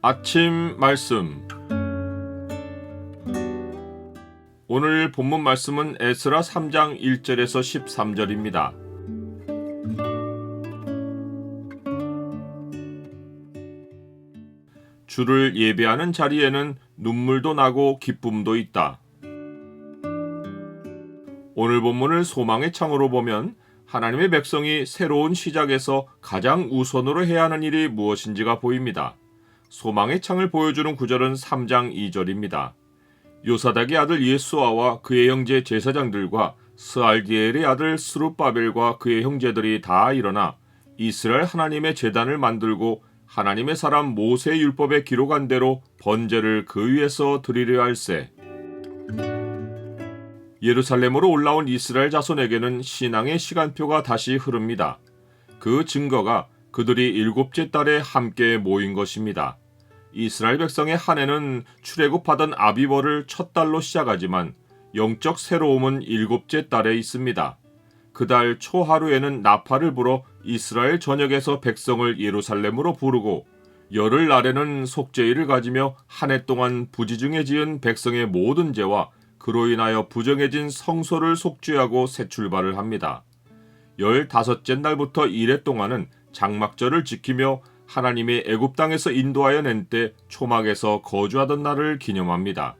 아침 말씀. 오늘 본문 말씀은 에스라 3장 1절에서 13절입니다. 주를 예배하는 자리에는 눈물도 나고 기쁨도 있다. 오늘 본문을 소망의 창으로 보면 하나님의 백성이 새로운 시작에서 가장 우선으로 해야 하는 일이 무엇인지가 보입니다. 소망의 창을 보여주는 구절은 3장 2절입니다. 요사닥의 아들 예수아와 그의 형제 제사장들과 스알디엘의 아들 스룹바벨과 그의 형제들이 다 일어나 이스라엘 하나님의 제단을 만들고 하나님의 사람 모세의 율법에 기록한 대로 번제를 그 위에서 드리려 할세. 예루살렘으로 올라온 이스라엘 자손에게는 신앙의 시간표가 다시 흐릅니다. 그 증거가 그들이 7째 달에 함께 모인 것입니다. 이스라엘 백성의 한 해는 출애굽하던 아비벌을 첫 달로 시작하지만 영적 새로움은 7째 달에 있습니다. 그 달 초하루에는 나팔을 불어 이스라엘 전역에서 백성을 예루살렘으로 부르고 열흘날에는 속죄일을 가지며 한 해 동안 부지중에 지은 백성의 모든 죄와 그로 인하여 부정해진 성소를 속죄하고 새 출발을 합니다. 15째 날부터 이래 동안은 장막절을 지키며 하나님이 애굽 땅에서 인도하여 낸 때 초막에서 거주하던 날을 기념합니다.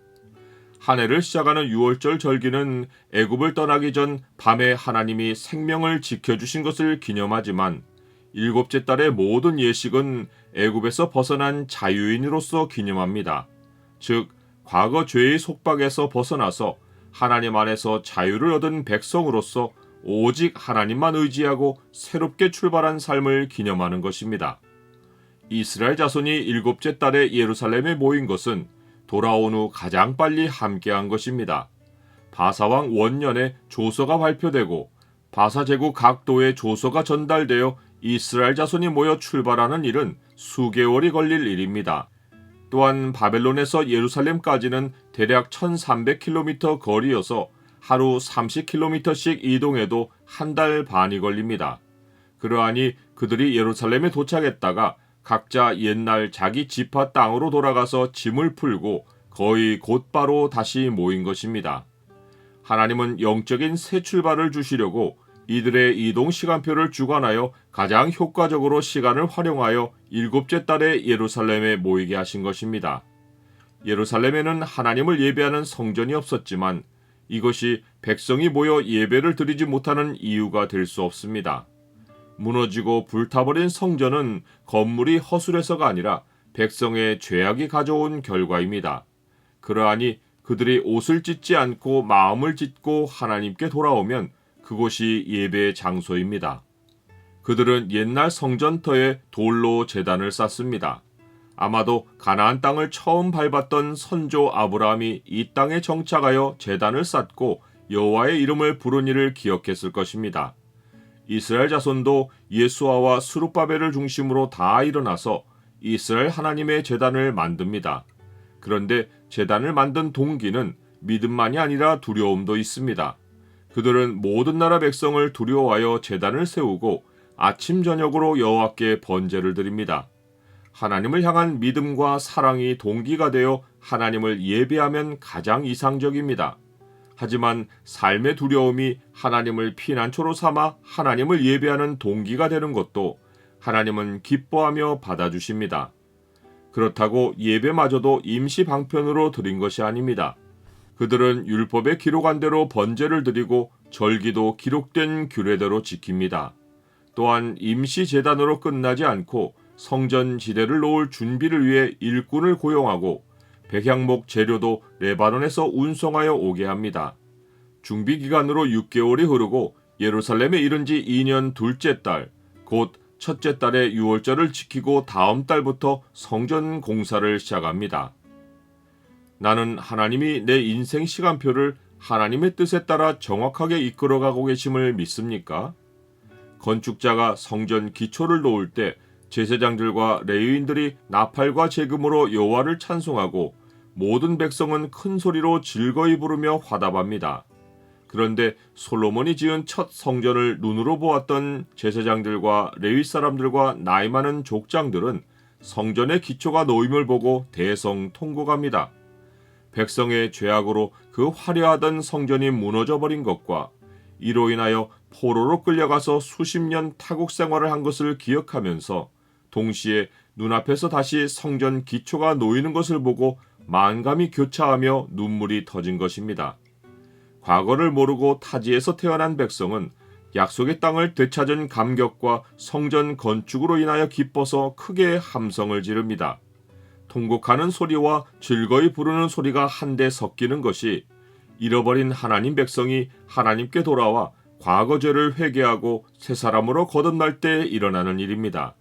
한 해를 시작하는 6월절 절기는 애굽을 떠나기 전 밤에 하나님이 생명을 지켜주신 것을 기념하지만 7째 달의 모든 예식은 애굽에서 벗어난 자유인으로서 기념합니다. 즉 과거 죄의 속박에서 벗어나서 하나님 안에서 자유를 얻은 백성으로서 오직 하나님만 의지하고 새롭게 출발한 삶을 기념하는 것입니다. 이스라엘 자손이 7째 달에 예루살렘에 모인 것은 돌아온 후 가장 빨리 함께한 것입니다. 바사왕 원년에 조서가 발표되고 바사 제국 각 도에 조서가 전달되어 이스라엘 자손이 모여 출발하는 일은 수개월이 걸릴 일입니다. 또한 바벨론에서 예루살렘까지는 대략 1300km 거리여서 하루 30km씩 이동해도 한 달 반이 걸립니다. 그러하니 그들이 예루살렘에 도착했다가 각자 옛날 자기 지파 땅으로 돌아가서 짐을 풀고 거의 곧바로 다시 모인 것입니다. 하나님은 영적인 새 출발을 주시려고 이들의 이동 시간표를 주관하여 가장 효과적으로 시간을 활용하여 7째 달에 예루살렘에 모이게 하신 것입니다. 예루살렘에는 하나님을 예배하는 성전이 없었지만 이것이 백성이 모여 예배를 드리지 못하는 이유가 될 수 없습니다. 무너지고 불타버린 성전은 건물이 허술해서가 아니라 백성의 죄악이 가져온 결과입니다. 그러하니 그들이 옷을 찢지 않고 마음을 찢고 하나님께 돌아오면 그곳이 예배의 장소입니다. 그들은 옛날 성전터에 돌로 제단을 쌓습니다. 아마도 가나안 땅을 처음 밟았던 선조 아브라함이 이 땅에 정착하여 제단을 쌓고 여호와의 이름을 부른 일을 기억했을 것입니다. 이스라엘 자손도 예수아와 스룹바벨을 중심으로 다 일어나서 이스라엘 하나님의 제단을 만듭니다. 그런데 제단을 만든 동기는 믿음만이 아니라 두려움도 있습니다. 그들은 모든 나라 백성을 두려워하여 제단을 세우고 아침 저녁으로 여호와께 번제를 드립니다. 하나님을 향한 믿음과 사랑이 동기가 되어 하나님을 예배하면 가장 이상적입니다. 하지만 삶의 두려움이 하나님을 피난처로 삼아 하나님을 예배하는 동기가 되는 것도 하나님은 기뻐하며 받아주십니다. 그렇다고 예배마저도 임시 방편으로 드린 것이 아닙니다. 그들은 율법에 기록한 대로 번제를 드리고 절기도 기록된 규례대로 지킵니다. 또한 임시 제단으로 끝나지 않고 성전 지대를 놓을 준비를 위해 일꾼을 고용하고 백향목 재료도 레바논에서 운송하여 오게 합니다. 준비 기간으로 6개월이 흐르고 예루살렘에 이른 지 2년 둘째 달, 곧 첫째 달에 6월절을 지키고 다음 달부터 성전 공사를 시작합니다. 나는 하나님이 내 인생 시간표를 하나님의 뜻에 따라 정확하게 이끌어가고 계심을 믿습니까? 건축자가 성전 기초를 놓을 때 제사장들과 레위인들이 나팔과 제금으로 여호와를 찬송하고 모든 백성은 큰 소리로 즐거이 부르며 화답합니다. 그런데 솔로몬이 지은 첫 성전을 눈으로 보았던 제사장들과 레위 사람들과 나이 많은 족장들은 성전의 기초가 놓임을 보고 대성통곡합니다. 백성의 죄악으로 그 화려하던 성전이 무너져버린 것과 이로 인하여 포로로 끌려가서 수십 년 타국 생활을 한 것을 기억하면서 동시에 눈앞에서 다시 성전 기초가 놓이는 것을 보고 만감이 교차하며 눈물이 터진 것입니다. 과거를 모르고 타지에서 태어난 백성은 약속의 땅을 되찾은 감격과 성전 건축으로 인하여 기뻐서 크게 함성을 지릅니다. 통곡하는 소리와 즐거이 부르는 소리가 한데 섞이는 것이 잃어버린 하나님 백성이 하나님께 돌아와 과거 죄를 회개하고 새 사람으로 거듭날 때 일어나는 일입니다.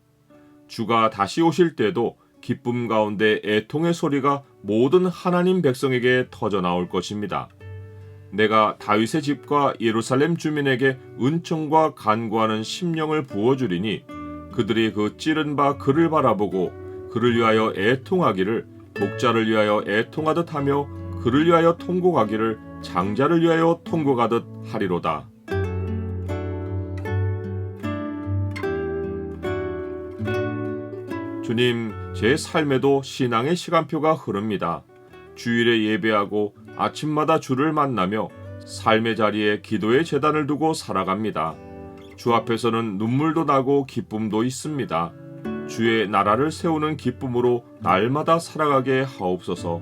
주가 다시 오실 때도 기쁨 가운데 애통의 소리가 모든 하나님 백성에게 터져 나올 것입니다. 내가 다윗의 집과 예루살렘 주민에게 은총과 간구하는 심령을 부어주리니 그들이 그 찌른 바 그를 바라보고 그를 위하여 애통하기를 목자를 위하여 애통하듯 하며 그를 위하여 통곡하기를 장자를 위하여 통곡하듯 하리로다. 주님, 제 삶에도 신앙의 시간표가 흐릅니다. 주일에 예배하고 아침마다 주를 만나며 삶의 자리에 기도의 제단을 두고 살아갑니다. 주 앞에서는 눈물도 나고 기쁨도 있습니다. 주의 나라를 세우는 기쁨으로 날마다 살아가게 하옵소서.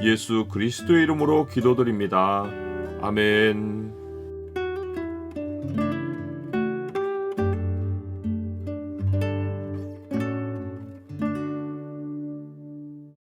예수 그리스도의 이름으로 기도드립니다. 아멘.